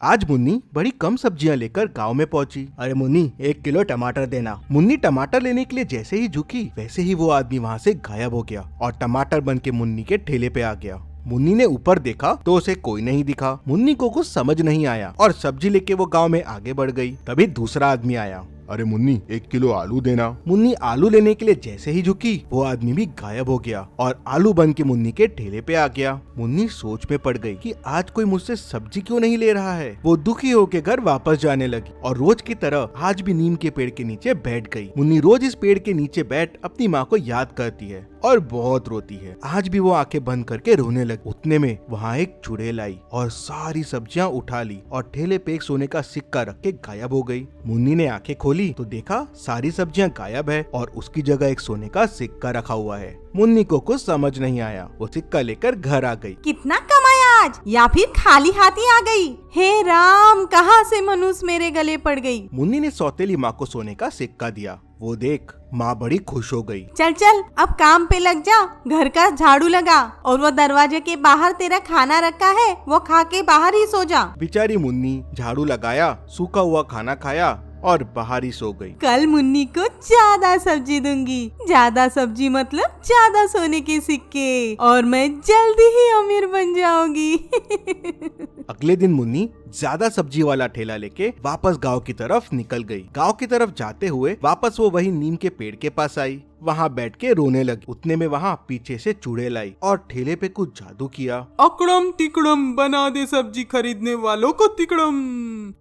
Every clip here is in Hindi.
आज मुन्नी बड़ी कम सब्जियां लेकर गांव में पहुंची। अरे मुन्नी 1 किलो टमाटर देना। मुन्नी टमाटर लेने के लिए जैसे ही झुकी वैसे ही वो आदमी वहाँ से गायब हो गया और टमाटर बन के मुन्नी के ठेले पे आ गया। मुन्नी ने ऊपर देखा तो उसे कोई नहीं दिखा। मुन्नी को कुछ समझ नहीं आया और सब्जी लेके वो गांव में आगे बढ़ गई। तभी दूसरा आदमी आया। अरे मुन्नी 1 किलो आलू देना। मुन्नी आलू लेने के लिए जैसे ही झुकी वो आदमी भी गायब हो गया और आलू बन के मुन्नी के ठेले पे आ गया। मुन्नी सोच में पड़ गई कि आज कोई मुझसे सब्जी क्यों नहीं ले रहा है। वो दुखी होकर घर वापस जाने लगी और रोज की तरह आज भी नीम के पेड़ के नीचे बैठ गई। मुन्नी रोज इस पेड़ के नीचे बैठ अपनी माँ को याद करती है और बहुत रोती है। आज भी वो आंखें बंद करके रोने लगी। उतने में वहाँ एक चुड़ैल आई और सारी सब्जियां उठा ली और ठेले पे एक सोने का सिक्का रख के गायब हो गई। मुन्नी ने आंखें खोली तो देखा सारी सब्जियां गायब है और उसकी जगह एक सोने का सिक्का रखा हुआ है। मुन्नी को कुछ समझ नहीं आया। वो सिक्का लेकर घर आ गई। कितना कमाया आज, या फिर खाली हाथी आ गई। हे राम, कहाँ से मनुष्य मेरे गले पड़ गई। मुन्नी ने सौतेली माँ को सोने का सिक्का दिया। वो देख माँ बड़ी खुश हो गई। चल चल अब काम पे लग जा, घर का झाड़ू लगा और वो दरवाजे के बाहर तेरा खाना रखा है वो खा के बाहर ही सो जा। बेचारी मुन्नी झाड़ू लगाया, सूखा हुआ खाना खाया और बाहर ही सो गई। कल मुन्नी को ज्यादा सब्जी दूंगी। ज्यादा सब्जी मतलब ज्यादा सोने के सिक्के और मैं जल्दी ही अमीर बन जाऊंगी। अगले दिन मुन्नी ज्यादा सब्जी वाला ठेला लेके वापस गांव की तरफ निकल गई। गांव की तरफ जाते हुए वापस वो वही नीम के पेड़ के पास आई। वहाँ बैठ के रोने लगी। उतने में वहाँ पीछे से चुड़ैल आई और ठेले पे कुछ जादू किया। अकड़म तिकड़म बना दे सब्जी खरीदने वालों को तिकड़म।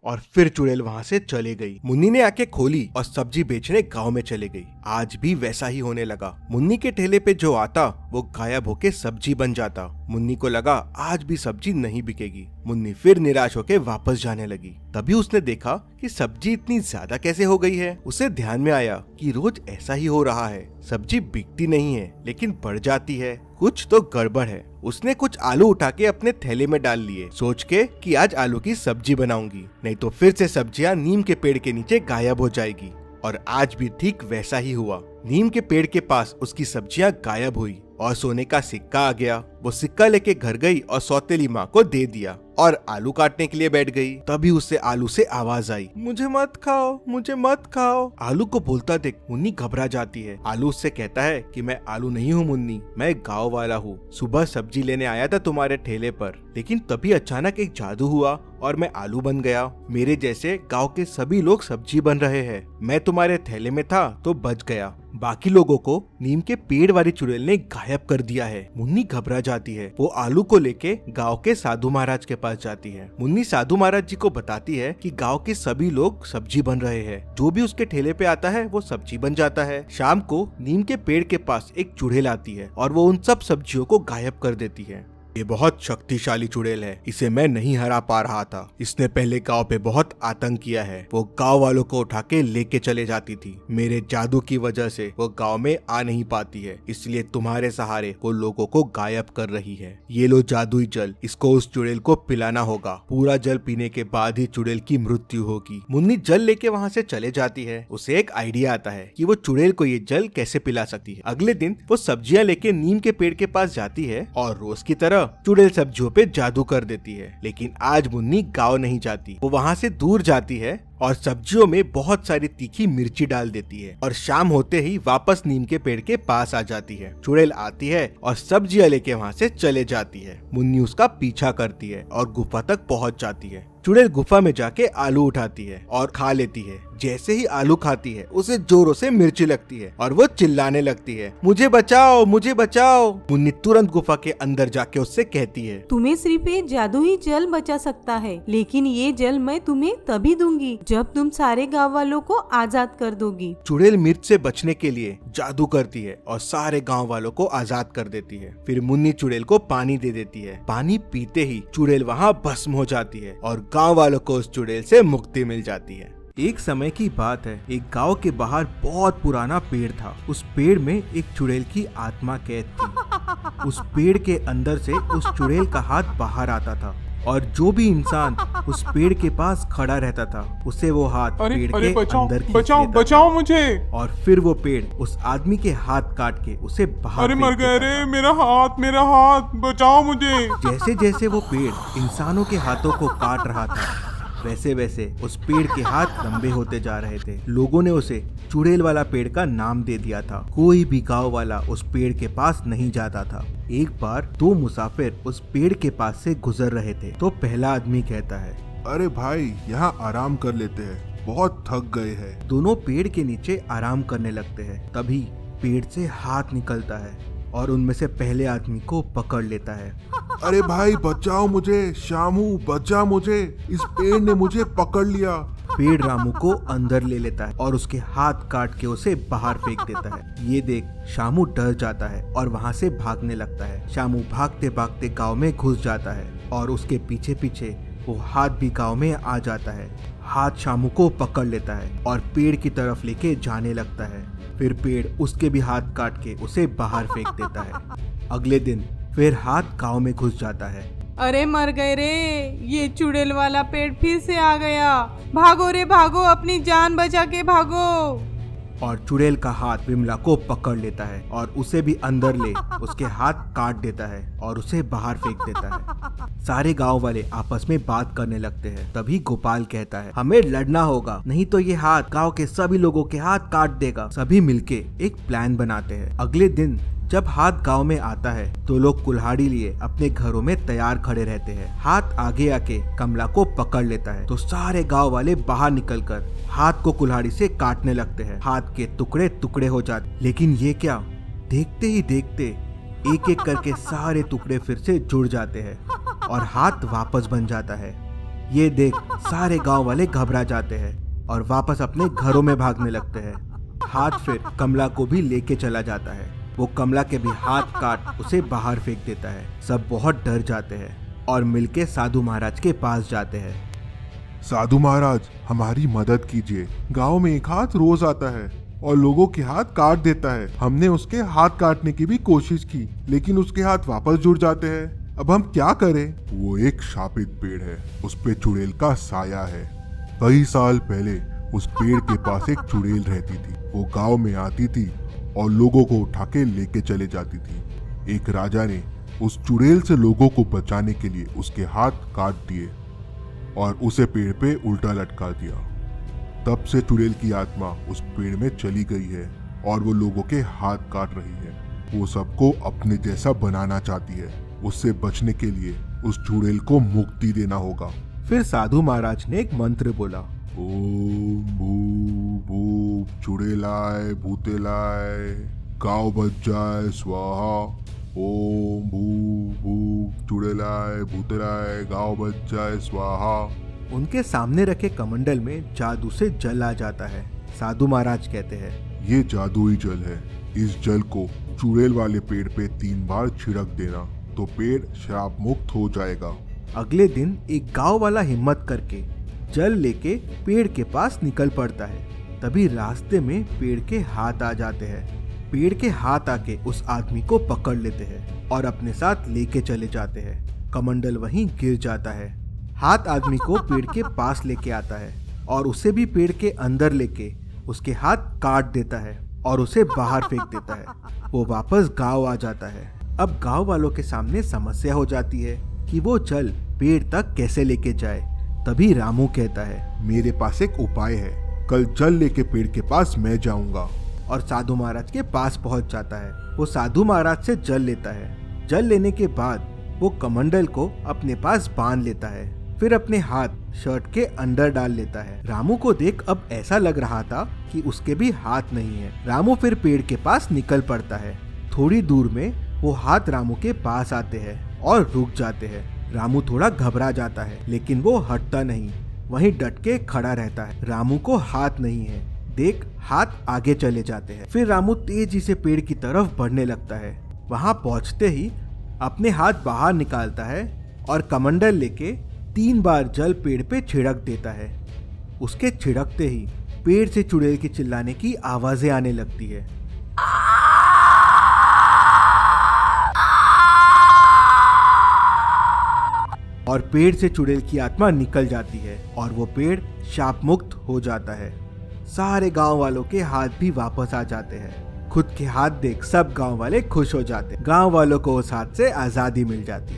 और फिर चुड़ैल वहाँ से चले गई। मुन्नी ने आंखें खोली और सब्जी बेचने गांव में चले गई। आज भी वैसा ही होने लगा। मुन्नी के ठेले पे जो आता वो गायब होके सब्जी बन जाता। मुन्नी को लगा आज भी सब्जी नहीं बिकेगी। मुन्नी फिर निराश होके वापस जाने लगी। तभी उसने देखा कि सब्जी इतनी ज्यादा कैसे हो गई है। उसे ध्यान में आया कि रोज ऐसा ही हो रहा है। सब्जी बिकती नहीं है लेकिन बढ़ जाती है। कुछ तो गड़बड़ है। उसने कुछ आलू उठा के अपने थैले में डाल लिए, सोच के कि आज आलू की सब्जी बनाऊंगी, नहीं तो फिर से सब्जियां नीम के पेड़ के नीचे गायब हो जाएगी। और आज भी ठीक वैसा ही हुआ। नीम के पेड़ के पास उसकी सब्जियां गायब हुई और सोने का सिक्का आ गया। वो सिक्का लेके घर गई और सौतेली माँ को दे दिया और आलू काटने के लिए बैठ गई। तभी उससे आलू से आवाज आई, मुझे मत खाओ, मुझे मत खाओ। आलू को बोलता देख मुन्नी घबरा जाती है। आलू उससे कहता है कि मैं आलू नहीं हूँ मुन्नी, मैं गाँव वाला हूँ। सुबह सब्जी लेने आया था तुम्हारे ठेले पर, लेकिन तभी अचानक एक जादू हुआ और मैं आलू बन गया। मेरे जैसे गाँव के सभी लोग सब्जी बन रहे हैं। मैं तुम्हारे थैले में था तो बच गया। बाकी लोगों को नीम के पेड़ वाली चुड़ैल ने गायब कर दिया है। मुन्नी घबरा जाती है। वो आलू को लेके गांव के साधु महाराज के पास जाती है। मुन्नी साधु महाराज जी को बताती है कि गांव के सभी लोग सब्जी बन रहे हैं। जो भी उसके ठेले पे आता है वो सब्जी बन जाता है। शाम को नीम के पेड़ के पास एक चुड़ैल आती है और वो उन सब सब्जियों को गायब कर देती है। ये बहुत शक्तिशाली चुड़ैल है, इसे मैं नहीं हरा पा रहा था। इसने पहले गांव पे बहुत आतंक किया है। वो गांव वालों को उठा के लेके चले जाती थी। मेरे जादू की वजह से वो गांव में आ नहीं पाती है, इसलिए तुम्हारे सहारे वो लोगों को गायब कर रही है। ये लो जादुई जल, इसको उस चुड़ैल को पिलाना होगा। पूरा जल पीने के बाद ही चुड़ैल की मृत्यु होगी। मुन्नी जल लेके वहाँ से चले जाती है। उसे एक आइडिया आता है कि वो चुड़ैल को ये जल कैसे पिला सकती है। अगले दिन वो सब्जियां लेके नीम के पेड़ के पास जाती है और रोज की तरह चुड़ैल सब्जियों पे जादू कर देती है। लेकिन आज मुन्नी गाँव नहीं जाती। वो वहाँ से दूर जाती है और सब्जियों में बहुत सारी तीखी मिर्ची डाल देती है और शाम होते ही वापस नीम के पेड़ के पास आ जाती है। चुड़ैल आती है और सब्जियां लेके वहाँ से चले जाती है। मुन्नी उसका पीछा करती है और गुफा तक पहुँच जाती है। चुड़ैल गुफा में जाके आलू उठाती है और खा लेती है। जैसे ही आलू खाती है उसे जोरों से मिर्ची लगती है और वो चिल्लाने लगती है, मुझे बचाओ, मुझे बचाओ। मुन्नी तुरंत गुफा के अंदर जाके उससे कहती है, तुम्हें सिर्फ ये जादू ही जल बचा सकता है, लेकिन ये जल मैं तुम्हें तभी दूंगी जब तुम सारे गाँव वालों को आजाद कर दोगी। चुड़ैल मिर्च से बचने के लिए जादू करती है और सारे गाँव वालों को आजाद कर देती है। फिर मुन्नी चुड़ैल को पानी दे देती है। पानी पीते ही चुड़ैल वहाँ भस्म हो जाती है और गाँव वालों को उस चुड़ैल से मुक्ति मिल जाती है। एक समय की बात है, एक गांव के बाहर बहुत पुराना पेड़ था। उस पेड़ में एक चुड़ैल की आत्मा कैद थी। उस पेड़ के अंदर से उस चुड़ैल का हाथ बाहर आता था। और जो भी इंसान उस पेड़ के पास खड़ा रहता था उसे वो हाथ अरे पेड़ अरे के बचाओ अंदर खींच बचाओ लेता बचाओ था। मुझे। और फिर वो पेड़ उस आदमी के हाथ काट के उसे बाहर अरे फेंक मर गए देता रे, था। मेरा हाथ बचाओ मुझे। जैसे जैसे वो पेड़ इंसानों के हाथों को काट रहा था वैसे वैसे उस पेड़ के हाथ लंबे होते जा रहे थे। लोगों ने उसे चुड़ैल वाला पेड़ का नाम दे दिया था। कोई भी गांव वाला उस पेड़ के पास नहीं जाता था। एक बार दो मुसाफिर उस पेड़ के पास से गुजर रहे थे तो पहला आदमी कहता है, अरे भाई यहाँ आराम कर लेते हैं, बहुत थक गए हैं। दोनों पेड़ के नीचे आराम करने लगते हैं। तभी पेड़ से हाथ निकलता है और उनमें से पहले आदमी को पकड़ लेता है। अरे भाई बचाओ मुझे, शामू बचा मुझे, इस पेड़ ने मुझे पकड़ लिया। पेड़ रामू को अंदर ले लेता है और उसके हाथ काट के उसे बाहर फेंक देता है। ये देख शामू डर जाता है और वहाँ से भागने लगता है। शामू भागते भागते गांव में घुस जाता है और उसके पीछे पीछे वो हाथ भी गांव में आ जाता है। हाथ शामू को पकड़ लेता है और पेड़ की तरफ लेके जाने लगता है। फिर पेड़ उसके भी हाथ काट के उसे बाहर फेंक देता है। अगले दिन फिर हाथ गांव में घुस जाता है। अरे मर गए रे, ये चुड़ैल वाला पेड़ फिर से आ गया। भागो रे भागो, अपनी जान बचा के भागो। और चुड़ैल का हाथ विमला को पकड़ लेता है और उसे भी अंदर ले उसके हाथ काट देता है और उसे बाहर फेंक देता है। सारे गांव वाले आपस में बात करने लगते हैं। तभी गोपाल कहता है, हमें लड़ना होगा, नहीं तो ये हाथ गांव के सभी लोगों के हाथ काट देगा। सभी मिलके एक प्लान बनाते हैं। अगले दिन जब हाथ गांव में आता है तो लोग कुल्हाड़ी लिए अपने घरों में तैयार खड़े रहते हैं। हाथ आगे आके कमला को पकड़ लेता है तो सारे गांव वाले बाहर निकलकर हाथ को कुल्हाड़ी से काटने लगते हैं। हाथ के टुकड़े टुकड़े हो जाते, लेकिन ये क्या, देखते ही देखते एक एक करके सारे टुकड़े फिर से जुड़ जाते हैं और हाथ वापस बन जाता है। ये देख सारे गांव वाले घबरा जाते हैं और वापस अपने घरों में भागने लगते हैं। हाथ फिर कमला को भी लेके चला जाता है। वो कमला के भी हाथ काट उसे बाहर फेंक देता है। सब बहुत डर जाते हैं और मिलके साधु महाराज के पास जाते हैं। साधु महाराज हमारी मदद कीजिए, गांव में एक हाथ रोज आता है और लोगों के हाथ काट देता है। हमने उसके हाथ काटने की भी कोशिश की लेकिन उसके हाथ वापस जुड़ जाते हैं। अब हम क्या करें? वो एक शापित पेड़ है, उस पे चुड़ैल का साया है। कई साल पहले उस पेड़ के पास एक चुड़ैल रहती थी। वो गांव में आती थी और लोगों को उठा के लेके चले जाती थी। एक राजा ने उस चुड़ैल से लोगों को बचाने के लिए उसके हाथ काट दिए और उसे पेड़ पे उल्टा लटका दिया। तब से चुड़ैल की आत्मा उस पेड़ में चली गई है और वो लोगों के हाथ काट रही है। वो सबको अपने जैसा बनाना चाहती है। उससे बचने के लिए उस चुड़ैल को मुक्ति देना होगा। फिर साधु महाराज ने एक मंत्र बोला, ओम भू भू चुड़ैलाय भूतेलाय गाँव बच जाए स्वाहा। ओम भू भू चुड़ैलाय भूतेलाय गाँव बच जाए स्वाहा। उनके सामने रखे कमंडल में जादू से जल आ जाता है। साधु महाराज कहते हैं, ये जादुई जल है। इस जल को चुड़ैल वाले पेड़ पे 3 बार छिड़क देना तो पेड़ श्राप मुक्त हो जाएगा। अगले दिन एक गांव वाला हिम्मत करके जल लेके पेड़ के पास निकल पड़ता है। तभी रास्ते में पेड़ के हाथ आ जाते हैं। पेड़ के हाथ आके उस आदमी को पकड़ लेते हैं और अपने साथ लेके चले जाते हैं। कमंडल वहीं गिर जाता है। हाथ आदमी को पेड़ के पास लेके आता है और उसे भी पेड़ के अंदर लेके उसके हाथ काट देता है और उसे बाहर फेंक देता है। वो वापस गांव आ जाता है। अब गांव वालों के सामने समस्या हो जाती है कि वो जल पेड़ तक कैसे लेके जाए। तभी रामू कहता है, मेरे पास एक उपाय है। कल जल लेके पेड़ के पास मैं जाऊंगा। और साधु महाराज के पास पहुंच जाता है। वो साधु महाराज से जल लेता है। जल लेने के बाद वो कमंडल को अपने पास बांध लेता है। फिर अपने हाथ शर्ट के अंदर डाल लेता है। रामू को देख अब ऐसा लग रहा था कि उसके भी हाथ नहीं है। रामू फिर पेड़ के पास निकल पड़ता है। थोड़ी दूर में वो हाथ रामू के पास आते हैं और रुक जाते हैं। रामू थोड़ा घबरा जाता है लेकिन वो हटता नहीं, वहीं डट के खड़ा रहता है। रामू को हाथ नहीं है। देख हाथ आगे चले जाते हैं। फिर रामू तेजी से पेड़ की तरफ बढ़ने लगता है। वहां पहुंचते ही अपने हाथ बाहर निकालता है और कमंडल लेके 3 बार जल पेड़ पे छिड़क देता है। उसके छिड़कते ही पेड़ से चुड़ैल की चिल्लाने की आवाजें आने लगती है। और पेड़ से चुड़ैल की आत्मा निकल जाती है और वो पेड़ शाप मुक्त हो जाता है। सारे गांव वालों के हाथ भी वापस आ जाते हैं। खुद के हाथ देख सब गांव वाले खुश हो जाते हैं। गांव वालों को उस हाथ से आजादी मिल जाती है।